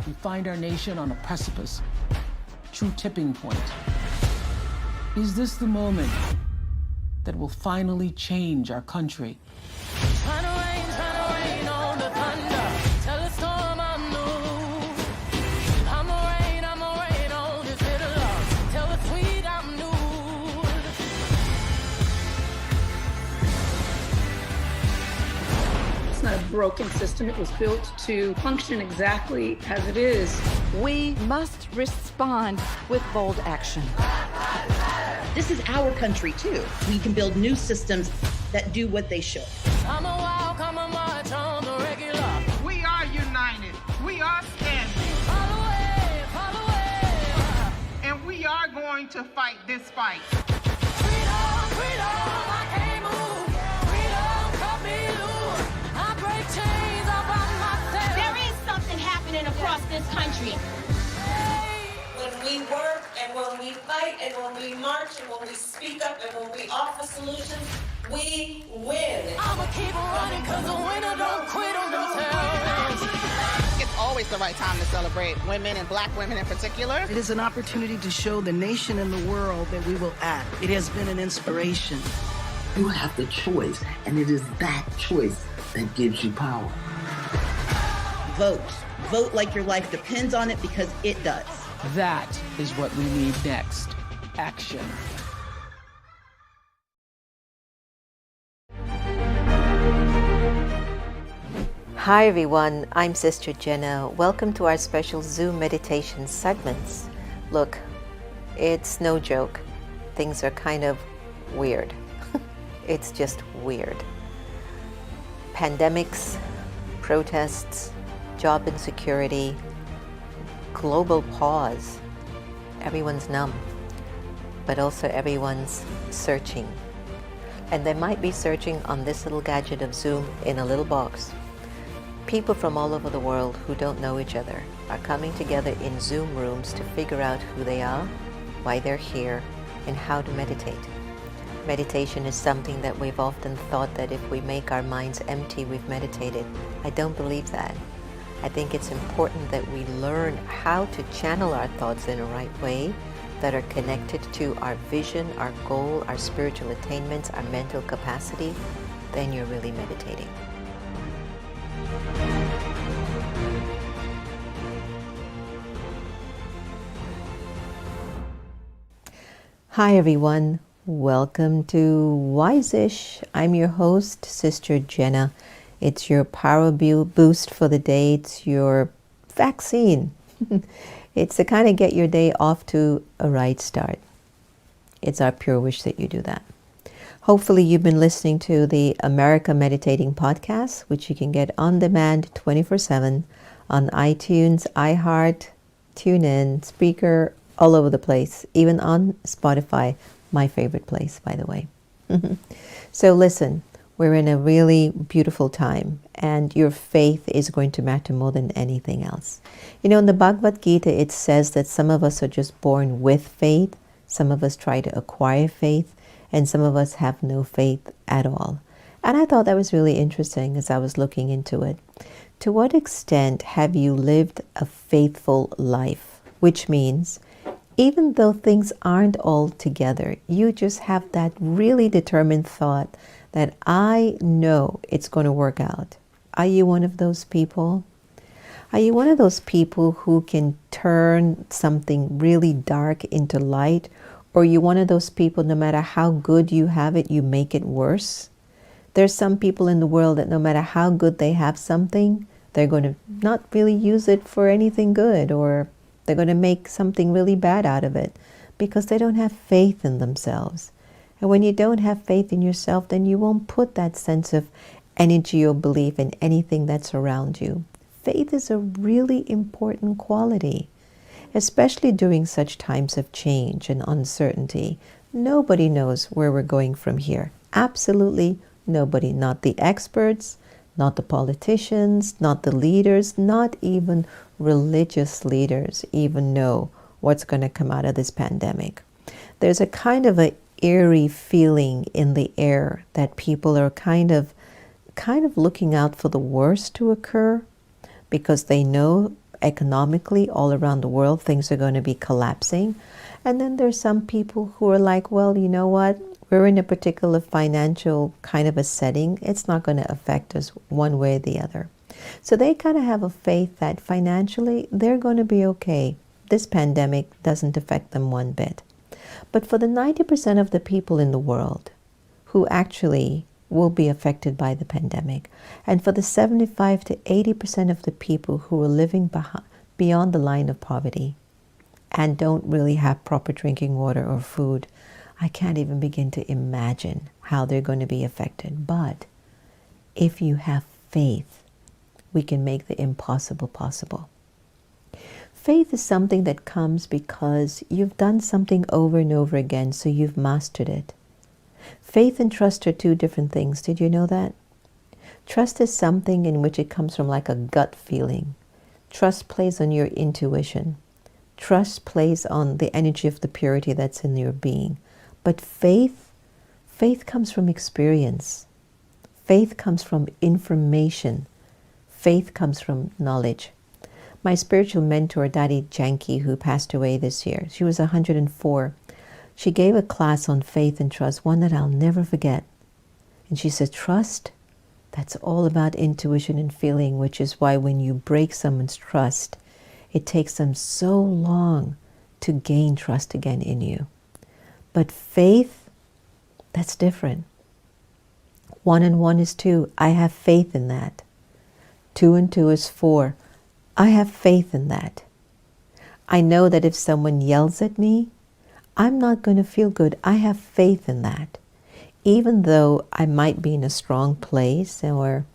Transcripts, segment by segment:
We find our nation on a precipice, true tipping point. Is this the moment that will finally change our country? Trying to rain on the thunder. Tell the storm I'm new. I'ma rain on this little love. Tell the sweet I'm new. It's not a broken system. It was built to function exactly as it is. We must respond with bold action. This is our country too. We can build new systems that do what they should. I'm a wild, come a march on the regular. We are united. We are standing. Follow away, follow away. And we are going to fight this fight. Freedom, freedom, I can't move. Freedom, cut me loose. I break chains all by myself. There is something happening across this country. When we work and when we fight and when we march and when we speak up and when we offer solutions, we win. I'ma keep running cause the winner don't quit on themselves. It's always the right time to celebrate women and black women in particular. It is an opportunity to show the nation and the world that we will act. It has been an inspiration. You have the choice, and it is that choice that gives you power. Vote. Vote like your life depends on it, because it does. That is what we need next. Action. Hi everyone, I'm Sister Jenna. Welcome to our special Zoom meditation segments. Look, it's no joke. Things are kind of weird. It's just weird. Pandemics, protests, job insecurity, global pause. Everyone's numb, but also everyone's searching. And they might be searching on this little gadget of Zoom in a little box. People from all over the world who don't know each other are coming together in Zoom rooms to figure out who they are, why they're here, and how to meditate. Meditation is something that we've often thought that if we make our minds empty, we've meditated. I don't believe that. I think it's important that we learn how to channel our thoughts in a right way that are connected to our vision, our goal, our spiritual attainments, our mental capacity. Then you're really meditating. Hi everyone, welcome to Wise-ish. I'm your host, Sister Jenna. It's your power boost for the day. It's your vaccine. It's to kind of get your day off to a right start. It's our pure wish that you do that. Hopefully you've been listening to the America Meditating podcast, which you can get on demand 24/7 on iTunes, iHeart, TuneIn, Spreaker, all over the place, even on Spotify, my favorite place, by the way. So listen, we're in a really beautiful time, and your faith is going to matter more than anything else. You know, in the Bhagavad Gita, it says that some of us are just born with faith, some of us try to acquire faith, and some of us have no faith at all. And I thought that was really interesting as I was looking into it. To what extent have you lived a faithful life? Which means, even though things aren't all together, you just have that really determined thought that I know it's going to work out. Are you one of those people? Are you one of those people who can turn something really dark into light? Or are you one of those people, no matter how good you have it, you make it worse? There's some people in the world that no matter how good they have something, they're going to not really use it for anything good, or they're going to make something really bad out of it because they don't have faith in themselves. And when you don't have faith in yourself, then you won't put that sense of energy or belief in anything that's around you. Faith is a really important quality, especially during such times of change and uncertainty. Nobody knows where we're going from here. Absolutely nobody. Not the experts, not the politicians, not the leaders, not even religious leaders even know what's going to come out of this pandemic. There's a kind of an eerie feeling in the air that people are kind of looking out for the worst to occur, because they know economically all around the world things are going to be collapsing. And then there's some people who are like, well, you know what? We're in a particular financial kind of a setting. It's not going to affect us one way or the other. So they kind of have a faith that financially they're going to be okay. This pandemic doesn't affect them one bit. But for the 90% of the people in the world who actually will be affected by the pandemic, and for the 75 to 80% of the people who are living beyond the line of poverty and don't really have proper drinking water or food, I can't even begin to imagine how they're going to be affected. But if you have faith, we can make the impossible possible. Faith is something that comes because you've done something over and over again, so you've mastered it. Faith and trust are two different things. Did you know that? Trust is something in which it comes from like a gut feeling. Trust plays on your intuition. Trust plays on the energy of the purity that's in your being. But faith comes from experience. Faith comes from information. Faith comes from knowledge. My spiritual mentor, Daddy Janki, who passed away this year, she was 104. She gave a class on faith and trust, one that I'll never forget. And she said, trust, that's all about intuition and feeling, which is why when you break someone's trust, it takes them so long to gain trust again in you. But faith, that's different. 1 and 1 is 2. I have faith in that. 2 and 2 is 4. I have faith in that. I know that if someone yells at me, I'm not going to feel good. I have faith in that. Even though I might be in a strong place, or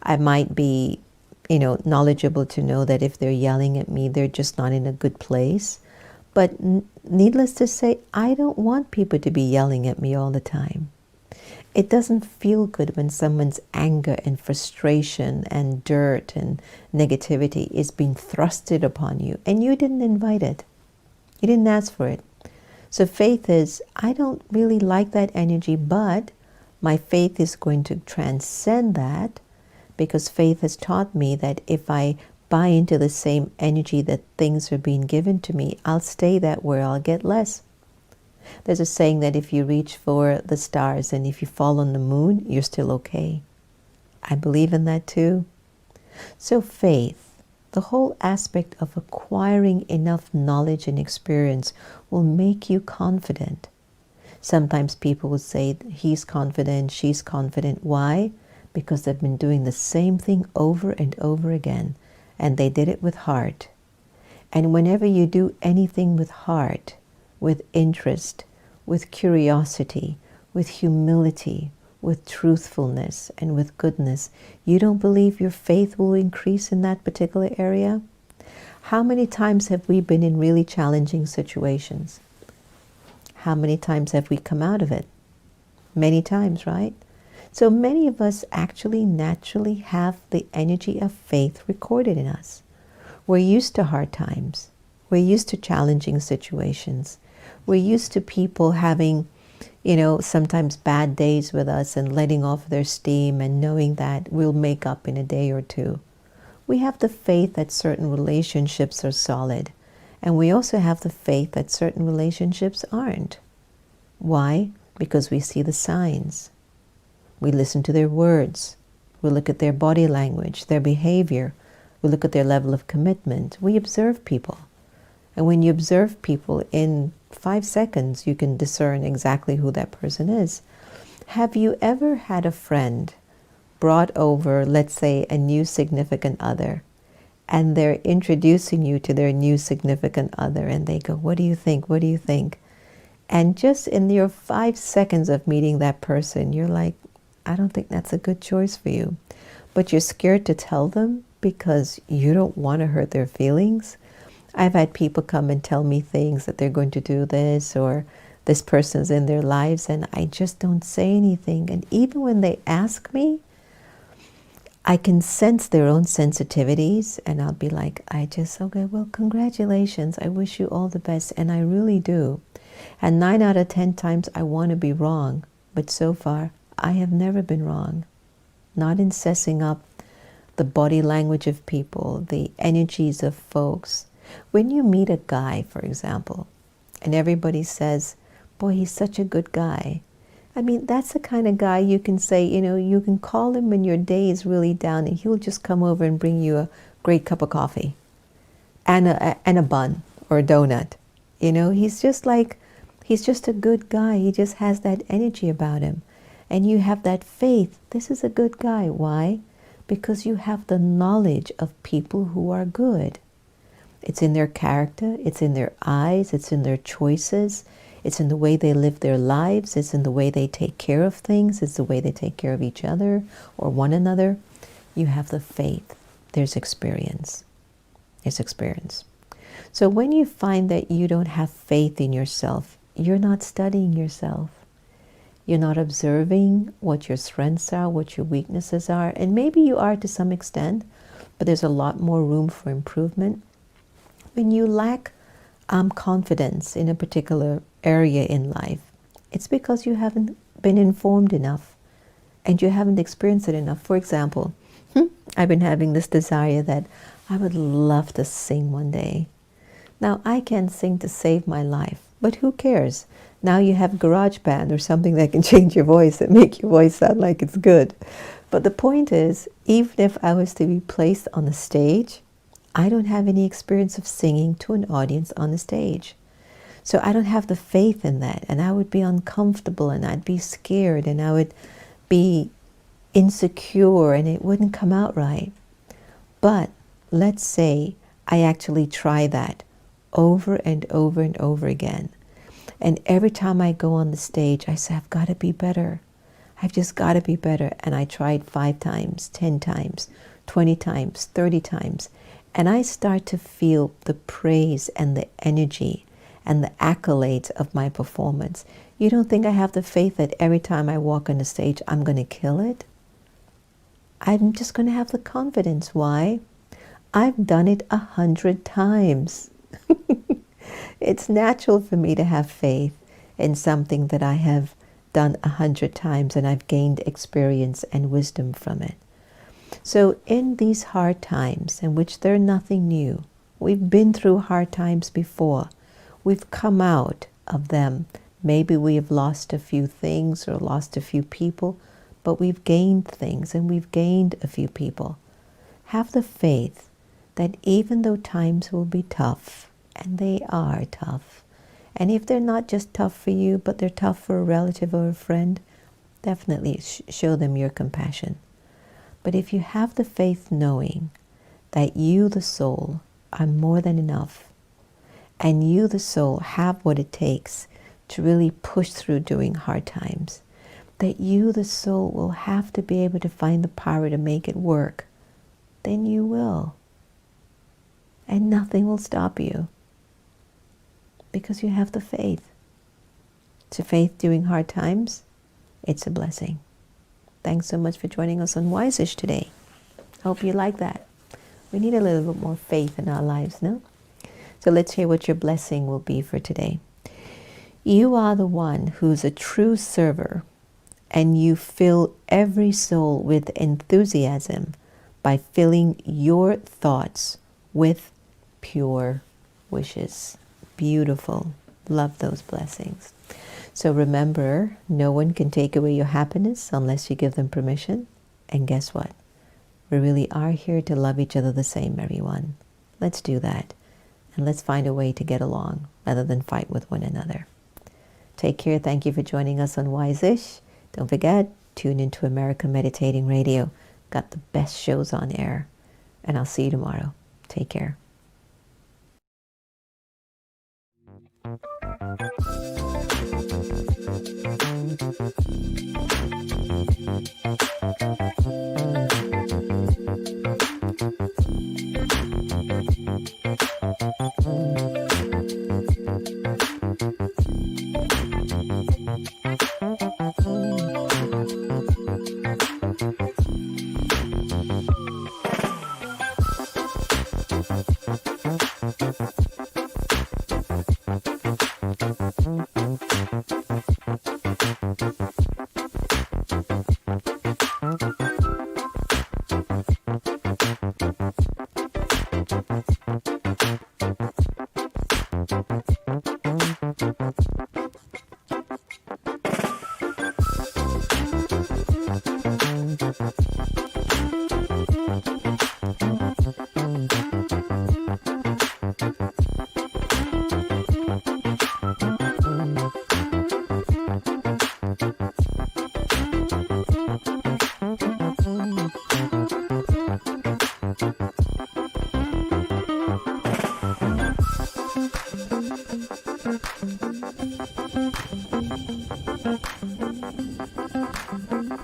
I might be, knowledgeable to know that if they're yelling at me, they're just not in a good place. But needless to say, I don't want people to be yelling at me all the time. It doesn't feel good when someone's anger and frustration and dirt and negativity is being thrusted upon you, and you didn't invite it. You didn't ask for it. So faith is, I don't really like that energy, but my faith is going to transcend that, because faith has taught me that if I buy into the same energy that things are being given to me, I'll stay that way, I'll get less. There's a saying that if you reach for the stars and if you fall on the moon, you're still okay. I believe in that too. So faith, the whole aspect of acquiring enough knowledge and experience, will make you confident. Sometimes people will say, he's confident, she's confident. Why? Because they've been doing the same thing over and over again, and they did it with heart. And whenever you do anything with heart, with interest, with curiosity, with humility, with truthfulness, and with goodness, you don't believe your faith will increase in that particular area? How many times have we been in really challenging situations? How many times have we come out of it? Many times, right? So many of us actually naturally have the energy of faith recorded in us. We're used to hard times. We're used to challenging situations. We're used to people having, sometimes bad days with us and letting off their steam and knowing that we'll make up in a day or two. We have the faith that certain relationships are solid. And we also have the faith that certain relationships aren't. Why? Because we see the signs. We listen to their words. We look at their body language, their behavior. We look at their level of commitment. We observe people. And when you observe people, in 5 seconds, you can discern exactly who that person is. Have you ever had a friend brought over, let's say, a new significant other, and they're introducing you to their new significant other, and they go, what do you think? What do you think? And just in your 5 seconds of meeting that person, you're like, I don't think that's a good choice for you. But you're scared to tell them because you don't want to hurt their feelings. I've had people come and tell me things that they're going to do this, or this person's in their lives, and I just don't say anything. And even when they ask me, I can sense their own sensitivities, and I'll be like, okay, well, congratulations. I wish you all the best. And I really do. And 9 out of 10 times I want to be wrong. But so far, I have never been wrong. Not in sessing up the body language of people, the energies of folks. When you meet a guy, for example, and everybody says, boy, he's such a good guy. I mean, that's the kind of guy you can say, you can call him when your day is really down, and he'll just come over and bring you a great cup of coffee and a bun or a donut. He's just a good guy. He just has that energy about him. And you have that faith. This is a good guy. Why? Because you have the knowledge of people who are good. It's in their character, it's in their eyes, it's in their choices, It's in the way they live their lives. It's in the way they take care of things. It's the way they take care of each other or one another. You have the faith. There's experience. There's experience. So when you find that you don't have faith in yourself, you're not studying yourself. You're not observing what your strengths are, what your weaknesses are. And maybe you are to some extent, but there's a lot more room for improvement. When you lack confidence in a particular area in life, it's because you haven't been informed enough and you haven't experienced it enough. For example, I've been having this desire that I would love to sing one day. Now, I can't sing to save my life, but who cares? Now you have GarageBand or something that can change your voice and make your voice sound like it's good. But the point is, even if I was to be placed on the stage, I don't have any experience of singing to an audience on the stage. So I don't have the faith in that, and I would be uncomfortable, and I'd be scared, and I would be insecure, and it wouldn't come out right. But let's say I actually try that over and over and over again. And every time I go on the stage, I say, I've got to be better. I've just got to be better. And I tried 5 times, 10 times, 20 times, 30 times. And I start to feel the praise and the energy and the accolades of my performance. You don't think I have the faith that every time I walk on the stage, I'm going to kill it? I'm just going to have the confidence. Why? I've done it 100 times. It's natural for me to have faith in something that I have done 100 times, and I've gained experience and wisdom from it. So in these hard times, in which they're nothing new, we've been through hard times before. We've come out of them. Maybe we have lost a few things or lost a few people, but we've gained things and we've gained a few people. Have the faith that even though times will be tough, and they are tough, and if they're not just tough for you, but they're tough for a relative or a friend, definitely show them your compassion. But if you have the faith knowing that you, the soul, are more than enough, and you, the soul, have what it takes to really push through during hard times, that you, the soul, will have to be able to find the power to make it work, then you will. And nothing will stop you, because you have the faith. To faith during hard times, it's a blessing. Thanks so much for joining us on Wise-ish today. Hope you like that. We need a little bit more faith in our lives, no? So let's hear what your blessing will be for today. You are the one who's a true server, and you fill every soul with enthusiasm by filling your thoughts with pure wishes. Beautiful. Love those blessings. So remember, no one can take away your happiness unless you give them permission. And guess what? We really are here to love each other the same, everyone. Let's do that. And let's find a way to get along rather than fight with one another. Take care. Thank you for joining us on Wise-ish. Don't forget, tune into American Meditating Radio. Got the best shows on air. And I'll see you tomorrow. Take care.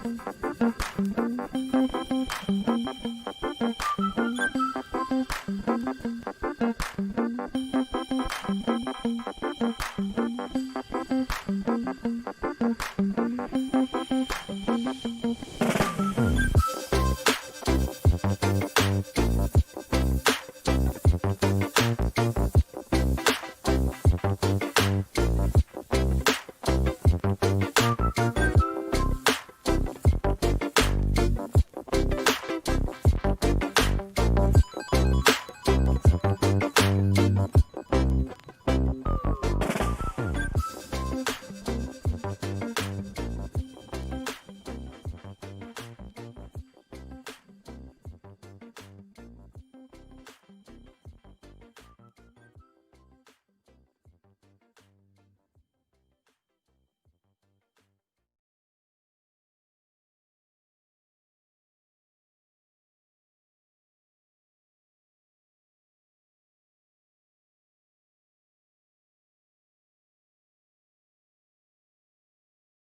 happen.